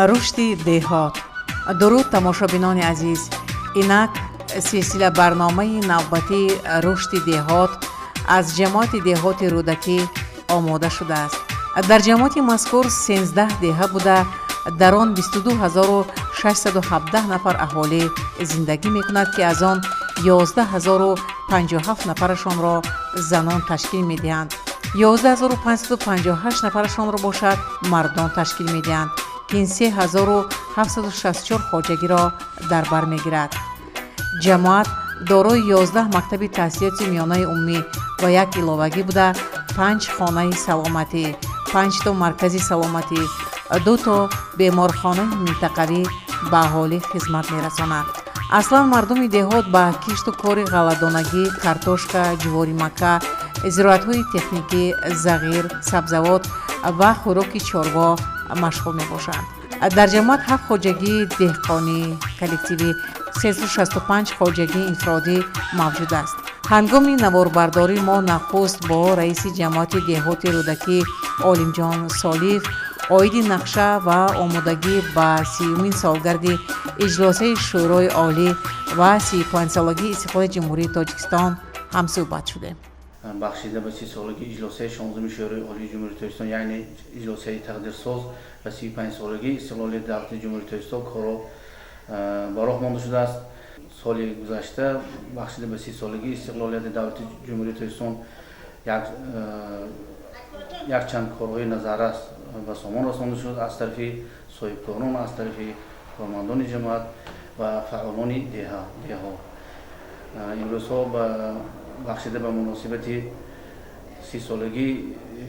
рушди деҳот. дуруд тамошобинони азиз, инак силсила барномаи навбатии рушди деҳот аз ҷамоати деҳоти рӯдакӣ омода шудааст. дар ҷамоати мазкур 13 деҳа буда дар он 22617 нафар аҳолӣ зиндагӣ мекунад, ки аз он 11057 нафарашонро занон ташкил медиҳанд. 11558 нафарашонро бошад мардон ташкил медиҳанд, ки ин 3764 хоҷагиро дар бар мегирад. ҷамоат дорои 11 мактаби таҳсилоти миёнаи умумӣ ва як иловагӣ буда 5 хонаи саломатӣ, 5 то маркази саломатӣ, 2 то беморхонаи минтақавӣ ба аҳолӣ хизмат мерасонад. аслан мардуми деҳот ба кишту кори ғалладонагӣ, картошка, ҷуворимакка, зироатҳои техникӣ, зағир, сабзавот ва хӯроки чорво машғул мебошанд. дар ҷамоат 7 хоҷагии деҳқонӣ коллективӣ, 365 хоҷагии инфиродӣ мавҷуд аст. ҳангоми наворбардорӣ мо нахуст бо раиси ҷамоати деҳоти рӯдакӣ Олимҷон Солиев оиди нақша ва омодагӣ ба 30-умин солгарди иҷлосаи шӯрои олӣ ва 35-солагии истиқлоли ҷумҳурии Тоҷикистон ҳамсӯҳбат шудем. бахшида ба 30-солагии иҷлосаи 16-уми шӯрои олии ҷумҳурии Тоҷикистон, яъне иҷлосаи тақдирсоз ва 35-солагии истиқлоли давлати ҷумҳурии Тоҷикистон коро ба роҳ монда шудааст. соли гузашта бахшида ба 30-солагии истиқлолияти давлати ҷумҳурии Тоҷикистон якчанд корҳои назаррас ба сомон расонда шуд аз тарафи соҳибкорон, аз тарафи кормандони ҷамоат ва фаъолони деҳа. имрӯзҳо бахшида ба муносибати 30-солагии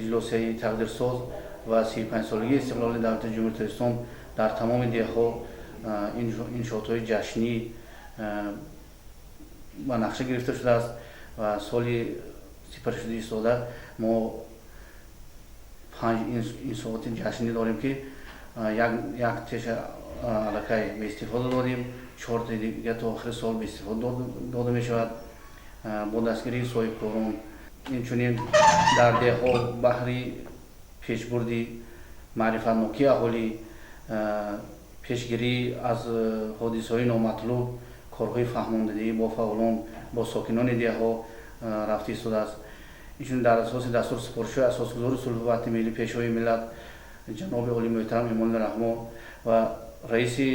иҷлосаи тақдирсоз ва 35-солагии истиқлоли давлати ҷумҳурии Тоҷикистон дар тамоми деҳаҳо иншоотҳои ҷашнӣ ба нақша гирифта шудааст ва соли сипаршудаи сода мо 5 иншооти ҷашнӣ дорем, ки як теша аллакай ба истифода додем, 4 дига то охири сол ба истифода дода мешавад бо дастгирии соҳибкорон. инчунин дар деҳо баҳри пешбурди маърифатнокии аҳолӣ, пешгирӣ аз ҳодисаҳои номатлуб, корҳои фаҳмондагӣ бо фаъолон, бо сокинони деҳо рафта истодааст. инчунин дар асоси дастури супоришҳои асосгузори сулҳу ваҳдати миллӣ пешвои миллат ҷаноби олӣ муҳтарам Эмомалӣ Раҳмон ва раиси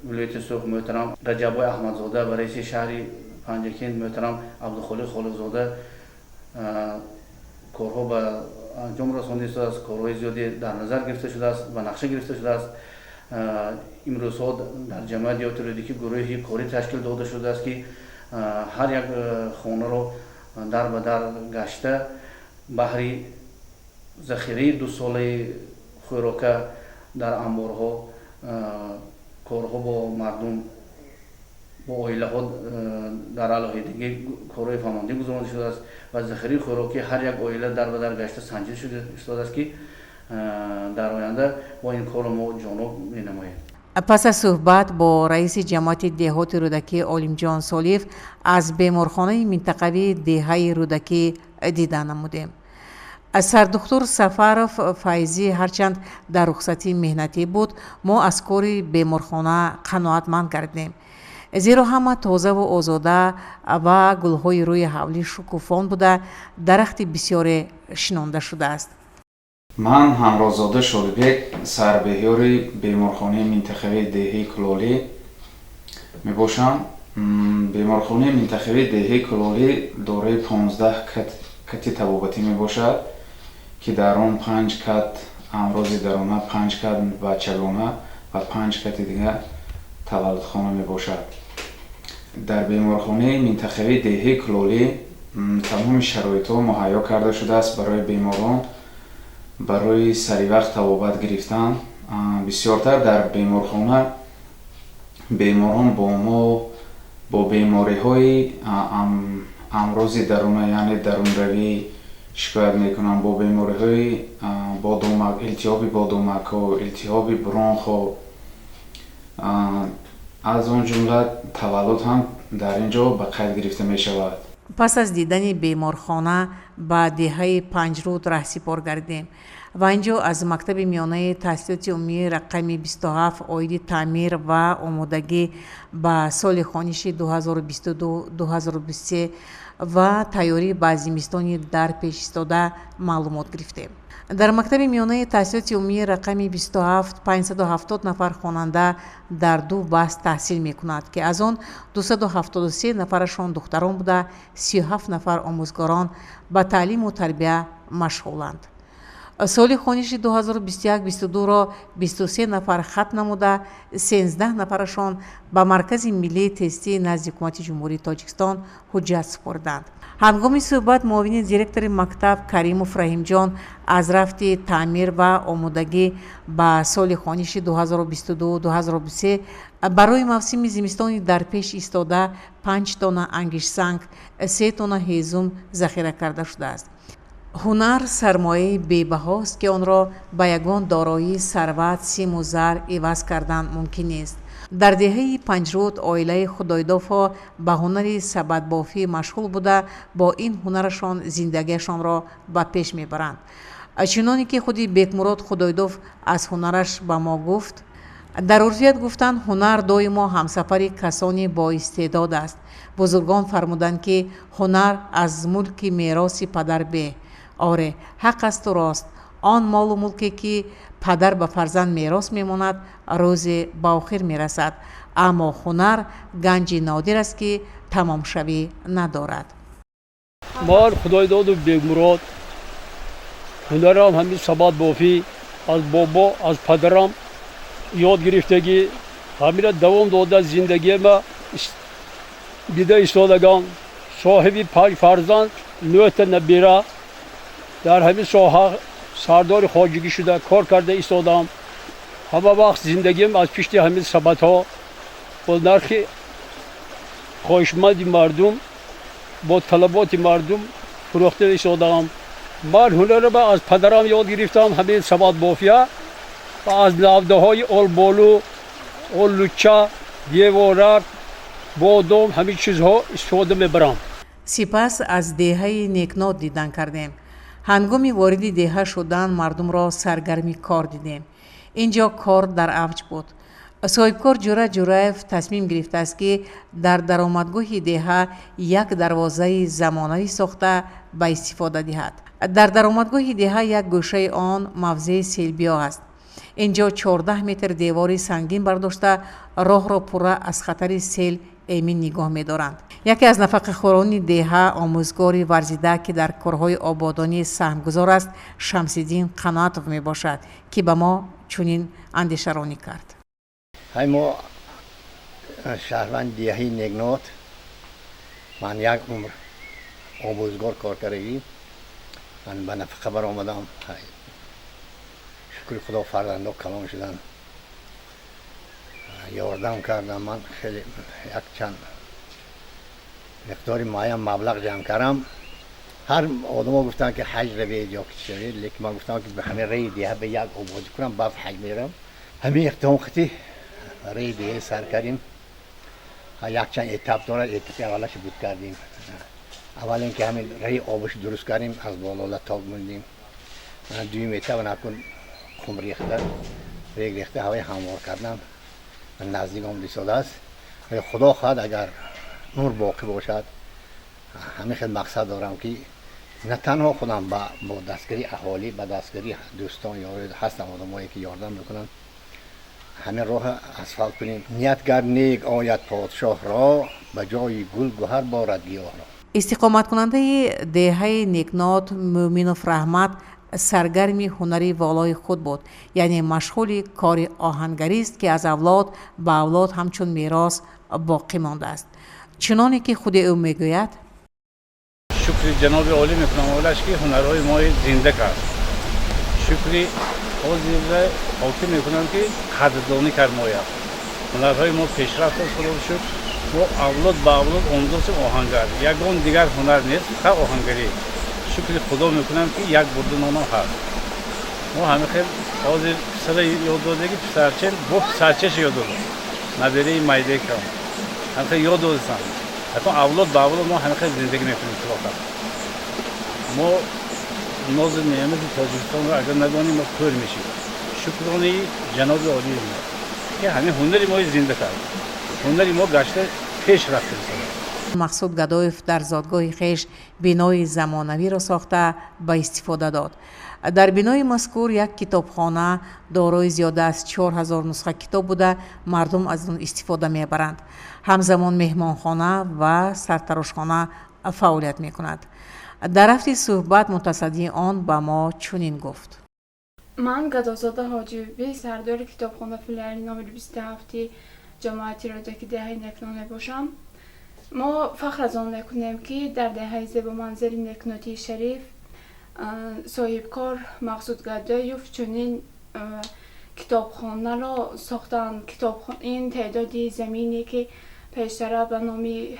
вилояти Суғд муҳтарам Раҷаббой Аҳмадзода ва раиси шаҳри Панҷакент муҳтарам Абдухолиқ Холиқзода корҳо ба анҷом расонда истодааст. корҳои зиёде дар назар гирифта шудааст, ба нақша гирифта шудааст. имрӯзҳо дар ҷамоати деҳоти рӯдакӣ гурӯҳи корӣ ташкил дода шудааст, ки ҳар як хонаро дар ба дар гашта баҳри захираи 2 солаи хӯрока дар амборҳо корҳо бо мардум, бо оилаҳо дар алоҳидагӣ корҳои фаҳмондагӣ гузаронида шудааст ва захираи хӯроки ҳар як оила дар ба дар гашта санҷида шудааст, ки дар оянда бо ин кор мо ҷоноб менамоем. пас аз суҳбат бо раиси ҷамоати деҳоти рӯдакӣ Олимҷон Солиев аз беморхонаи минтақавии деҳаи рӯдакӣ дидан намудем. сардухтур Сафаров Файзӣ ҳарчанд дар рухсати меҳнатӣ буд, мо аз кори беморхона қаноатманд гардидем, зеро ҳама тозаву озода ва гулҳои рӯи ҳавлӣ шукуфон буда дарахти бисёре шинонда шудааст. ман ҳамрозода Шодибек, сарбеҳёри беморхонаи минтақавии деҳаи Кулолӣ мебошам. беморхонаи минтақавии деҳаи Кулолӣ дорои 15 кати табобатӣ мебошад, ки дар он 5 кат амрози дарона, 5 кат бачагона ва 5 кати дигар таваллудхона мебошад. дар беморхонаи минтақавии деҳаи Кулолӣ тамоми шароитҳо муҳайё карда шудааст барои беморон барои саривақт табобат гирифтан. бисёртар дар беморхона беморон бо бемориҳои амрози даруна, яъне дарунравӣ шикоят мекунанд, бо бемориҳои илтиҳоби бодумакҳо, илтиҳоби бронхо, аз он ҷумла таваллуд ҳам дар ин ҷо ба қайд гирифта мешавад. пас аз дидани беморхона ба деҳаи Панҷруд раҳсипор гардидем ва ин ҷо аз мактаби миёнаи таҳсилоти умумии рақами 27 оиди таъмир ва омодагӣ ба соли хониши 2022-2023 ва тайёрӣ ба зимистони дар пеш истода маълумот гирифтем. дар мактаби миёнаи таҳсилоти умумии рақами 27 570 нафар хонанда дар ду баҳс таҳсил мекунад ки аз он 273 нафарашон духтарон буда 37 нафар омӯзгорон ба таълиму тарбия машғуланд. соли хониши 2021-22ро 23 нафар хатм намуда 13 нафарашон ба маркази миллии тестии назди ҳукумати ҷумҳурии Тоҷикистон ҳуҷҷат супорданд. ҳангоми суҳбат муовини директори мактаб Каримов Раҳимҷон аз рафти таъмир ва омодагӣ ба соли хониши 2022-2023 барои мавсими зимистони дар пеш истода 5 тонна ангишсанг, 3 тонна ҳезум захира карда шудааст. ҳунар сармояи бебаҳост ки онро ба ягон дороии сарват, симу зар иваз кардан мумкин нест. дар деҳаи Панҷруд оилаи худойдофҳо ба ҳунари сабадбофӣ машғул буда бо ин ҳунарашон зиндагиашонро ба пеш мебаранд. чуноне ки худи Бекмурод Худойдов аз ҳунараш ба мо гуфт: дар урфият гуфтан ҳунар доимо ҳамсафари касони боистеъдод аст. бузургон фармуданд ки ҳунар аз мулки мероси падар бе. оре, ҳақ асту рост. он молу мулке ки падар ба фарзанд мерос мемонад, рӯзе ба охир мерасад, аммо ҳунар ганҷи нодир аст ки тамомшавӣ надорад. ман Худойдоду Бекмурод ҳунарам ҳамин сабадбофӣ аз бобо аз падарам ёд гирифтагӣ ҳамина давом дода зиндагима дида истодагам соҳиби 5 фарзанд 9 та набира дар ҳамин соҳа сардори хоҷигӣ шуда кор карда истодам. ҳама вақт зиндагим аз пишти ҳамин сабадҳо бо нархи хоҳишманди мардум бо талаботи мардум фурӯхта истодам. ман ҳунарама аз падарам ёд гирифтам ҳамин сабадбофия ва аз навдаҳои олболу, оллуча, девора, бодом ҳамин чизҳо истифода мебарам. сипас аз деҳаи Некнод дидан кардем. ҳангоми вориди деҳа шудан мардумро саргарми кор дидем. ин ҷо кор дар авҷ буд. соҳибкор Ҷурат Ҷураев тасмим гирифтааст ки дар даромадгоҳи деҳа як дарвозаи замонавӣ сохта ба истифода диҳад. дар даромадгоҳи деҳа як гӯшаи он мавзеи селбиё аст. ин ҷо 14 метр девори сангин бардошта роҳро пурра аз хатари сел эмин нигоҳ медоранд. яке аз нафақахӯрони деҳа омӯзгори варзида ки дар корҳои ободонӣ саҳмгузор аст, Шамсиддин Қаноатов мебошад ки ба мо чунин андешаронӣ кард. ҳай мо шаҳрванди деҳаи Некнод, ман як умр омӯзгор коркардагӣ ман ба нафақа баромадам. шукри худо фарзандо калон шуданд, ёрдам кардам. ман хеле як чанд миқдори муайян маблағ ҷамъ кардам. ҳар одамо гуфтанд ки ҳаҷ равед ё ки чӣ равед, лекин ман гуфтам ки ба ҳамин раи деҳа ба як ободӣ кунам, баъд ҳаҷ мерам. ҳамин иқтиҳомхати раи деҳа сар кардем. якчанд этап дорад, этапи аввалаш буд кардем. аввал ин ки ҳамин раи обаш дуруст кардем, аз боло латок мондем. дуюм этап накун хум рехта, рег рехта ҳавои ҳамвор кардан наздик омад истодааст. худо хоҳад агар умр боқӣ бошад, ҳамин хел мақсад дорам ки на танҳо худам бо дастгирии аҳолӣ, ба дастгирии дӯстон ҳастам одамое ки ёрдам мекунанд, ҳамин роҳа асфалт кунем. ниятгар нек ояд подшоҳро, ба ҷои гул гӯҳар борад гиёҳро. истиқоматкунандаи деҳаи Некнод Мӯминов Раҳмат саргарми ҳунари волои худ буд, яъне машғули кори оҳангарист ки аз авлод ба авлод ҳамчун мерос боқӣ мондааст. чуноне ки худи ӯ мегӯяд: шукри ҷаноби олӣ мекунам олаш ки ҳунарҳои мо зинда кард. шукри ҳозира ҳоким мекунам ки қадрдонӣ кард моя. ҳунарҳои мо пешрафт аст, худо шукр. мо авлод ба авлод омӯзошем оҳангар. ягон дигар ҳунар нест, фақат оҳангарӣ. шукри худо мекунам ки як бурду нонам ҳаст. мо ҳамин хел ҳозир писара ёд додагӣ писарчен бо писарчаш ёд додам. набераи майдекам ҳамин хел ёд додасам. اکنون اولاد به اولاد ما همیشه زندگی میکنیم تو واقعا ما ناز نعمت تاجیکستان رو اگر ندانیم ما کور میشیم شکرانه جناب عالی ما که همین هنری ما زنده کرد هنری ما گشته پیش رفته مقصود گدایف در زادگاه خیش بینای زمانوی را ساخته به استفاده داد. در بینای مذکور یک کتابخانه دارای زیاده از 4000 نسخه کتاب بوده مردم از آن استفاده میبرند. همزمان مهمانخانه و سرتراشخانه فعالیت میکند. در رفت صحبت متصدی آن به ما چنین گفت: من گدازاده حاجیبی سردار کتابخانه فیلیال نمره 27 جماعتی رادیویی دهه نکنانه باشم. ما فخر از آن میکنیم که در دهه زیبا منظر نکناتی شریف صاحبکار مقصود گدایف چنین کتابخانه را ساختند. این تعدادی زمینی که پیشتر به نامی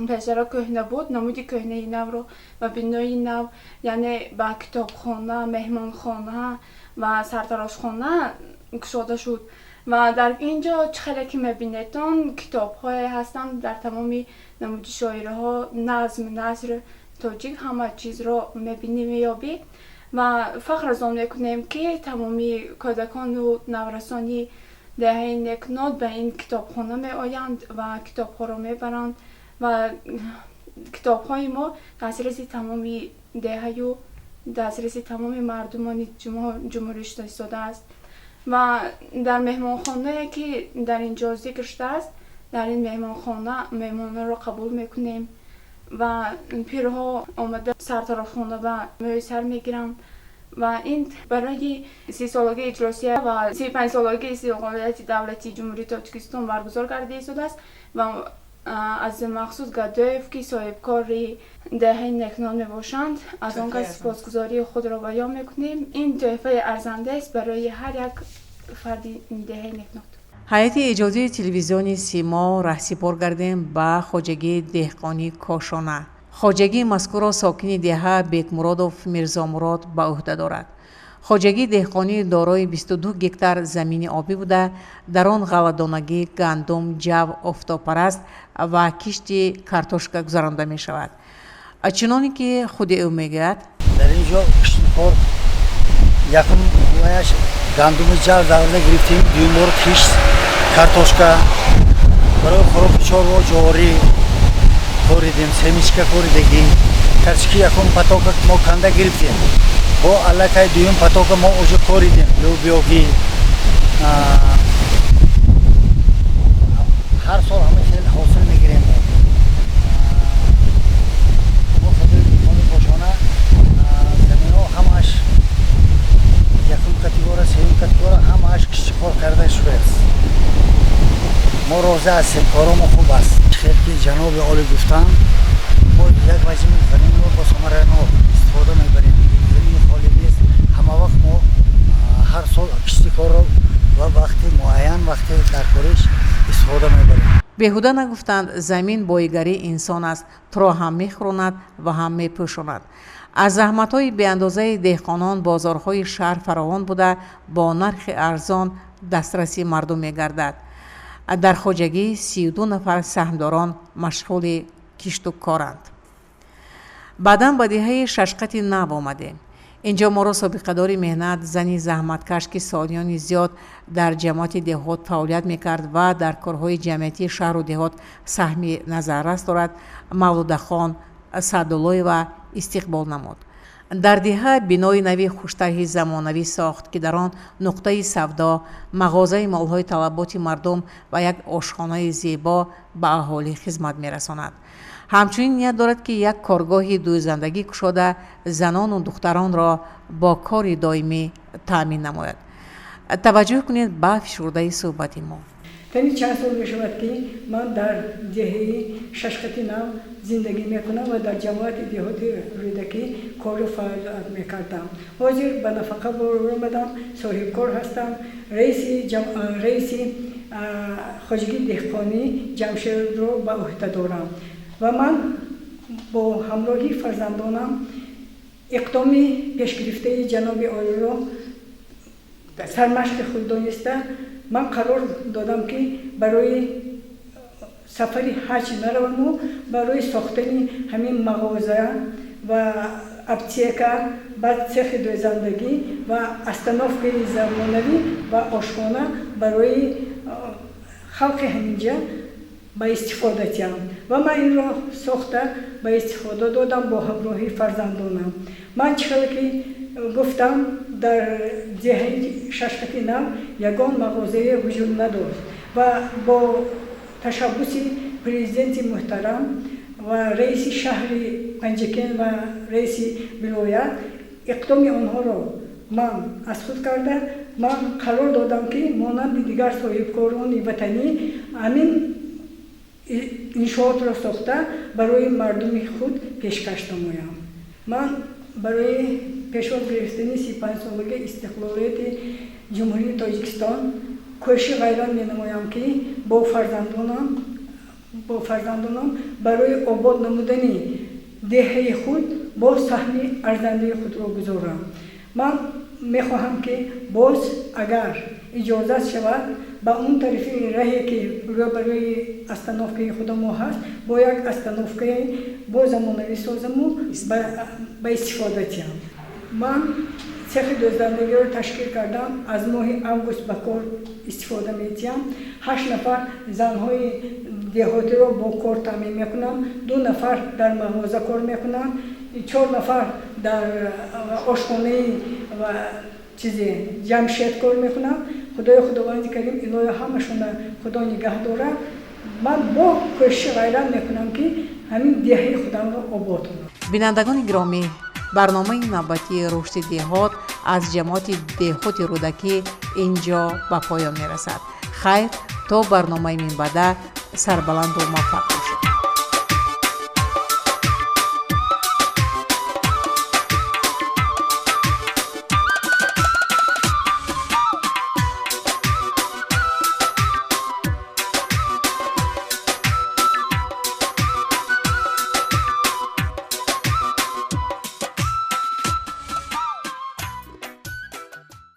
پیشتر کهنه بود نمودی کهنه نو رو و بینای نو یعنی با کتابخانه، مهمانخانه و سرتراشخانه گشوده شد و در اینجا چه که میبینیدن کتاب های هستند در تمامی نمودی شاعره ها نظم نثر تاجیک همه چیز را میبینیم میابی و فخر از آن میکنیم که تمامی کودکان و نورسانی دهه نکنات به این کتابخانه می آیند و کتاب ها را میبرند و کتاب های ما دسترس تمامی دهه و دسترس تمامی مردمان جمهوری ایستاده است و در مهمانخانه که در اینجا ذکر شده است در این مهمانخانه مهمانان را قبول میکنیم و پیرها آمده سرتراشخانه و میسر میگیرند و این برای 30 سالگی اجلاسیه و 35 سالگی استقلالیت دولتی جمهوری تاجیکستان برگزار گردیده شده است و از مخصوص گدایف که صاحبکاری دهه نکنان میباشند از آنگاه سپاسگزاری خود را بیان میکنیم. این تحفه ارزنده است برای هر یک فردی دهه نکنات. هیئت اجازه تلویزیونی سیما رهسپار گردیم به خواجگی دهقانی کاشانه. خواجگی مذکور را ساکن دهه بیکمرادوف میرزا مراد به عهده دارد. خواجگی دهقانی دارای 22 گکتار زمین آبی بوده در آن غله‌دانگی، گندم، جو، آفتابپرست و کشت کارتوشکا گذرانده می شود. چنانی که خود او میگوید در اینجا کشت کار یکم وایش گندم جو زرده گرفتیم دوم بار کشت کارتوشکا برای خوراک چاروا جواری کوریدیم سمیشکا کوریدگی کرچکی یکم پاتوک ما کنده گرفتیم با علاقه دوم پاتوک ما اوجا کوریدیم لوبیوگی هر سال همه خیلی حاصل میگیریم ما خدای دیوانی باشانه زمین ها همهاش یکم کتگوره سوم کتگوره همهاش کشتی کار کرده شده است ما روزه هستیم کارمون خوب است خیلی که جناب عالی گفتن ما یک وجه میکنیم و با ثمره نو استفاده میبریم زمین خالی نیست همه وقت ما هر سال کشتی کار رو و وقتی معین وقتی در کارش استفاده میبریم. بیهوده نگفتند زمین بایگری انسان است تو را هم میخوراند و هم میپوشاند. از زحمت‌های بی‌اندازه دهقانان بازارهای شهر فراوان بوده با نرخ ارزان دسترسی مردم میگردد. در خواجگی 32 نفر سهمداران مشغول کشت و کارند. بعداً به دهه ششقت نو آمدیم. اینجا ما را سابقه داری مهنت زنی زحمتکش که سالیان زیاد در جماعت دهات فعالیت میکرد و در کارهای جمعیتی شهر و دهات سهمی نظررس دارد مولوده خان سعدالله و استقبال نمود. در دهه بینای نوی خوشطرح زمانوی ساخت که در آن نقطه سودا، مغازه مالهای طلبات مردم و یک آشخانه زیبا به اهالی خدمت میرساند. همچنین نیت دارد که یک کارگاه دوزندگی گشاده زنان و دختران را با کار دائمی تأمین نماید. توجه کنید به فشرده صحبت ما. تنی چند سال میشود که من در دهه ششقت نو زندگی میکنم و در جماعت دهات رودکی کار و فعالیت میکردم. حاضر به نفقه برآمدم، صاحب کار هستم، رئیس خواجگی دهقانی جمشید را به عهده دارم و من با همراهی فرزندانم اقدامی پیشگرفته جناب عالی را سرمشق خود دانسته من قرار دادم که برای сафари ҳаҷ нараваму барои сохтани ҳамин мағоза ва аптека ва цехи дӯзандагӣ ва остановкаи замонавӣ ва ошхона барои халқи ҳаминҷа ба истифода тиям ва ман инро сохта ба истифода додам бо ҳамроҳи фарзандонам. Ман чӣ хеле ки гуфтам, дар деҳаи Шашқати Нав ягон мағозае вуҷуд надошт ва бо ташаббуси президенти муҳтарам ва раиси шаҳри Панҷакен ва раиси вилоят иқдоми онҳоро ман аз худ карда, ман қарор додам ки монанди дигар соҳибкорони ватанӣ ҳамин иншоотро сохта барои мардуми худ пешкаш намоям. Ман барои пешвоз гирифтани 35-солаги истиқлолияти ҷумҳурии Тоҷикистон кӯшиши ғайрат менамоям ки бо фарзандонам барои обод намудани деҳаи худ бо саҳми арзандаи худро гузорам. Ман мехоҳам ки боз агар иҷозат шавад ба он тарафи раҳе ки рӯбарӯи остановкаи худамо ҳаст, бо як остановкаи бо замонавӣ созаму ба истифода тиям. Ман цехи дӯздандагиро ташкил кардам, аз моҳи август ба кор истифода метиям. 8 нафар занҳои деҳотиро бо кор таъмин мекунам, 2 нафар дар мағоза кор мекунам, 4 нафар дар ошхонаи ва ҷамшед кор мекунам. худои худованди карим илоҳи ҳамашона худо нигаҳ дорад. ман бо кӯшиши ғайрат мекунам ки ҳамин деҳаи худамро обод кунам. бинандагони гиромӣ, барномаи навбатии рушди деҳот аз ҷамоати деҳоти рӯдакӣ инҷо ба поён мерасад. хайр, то барномаи минбаъда сарбаланду муваффақ бошед.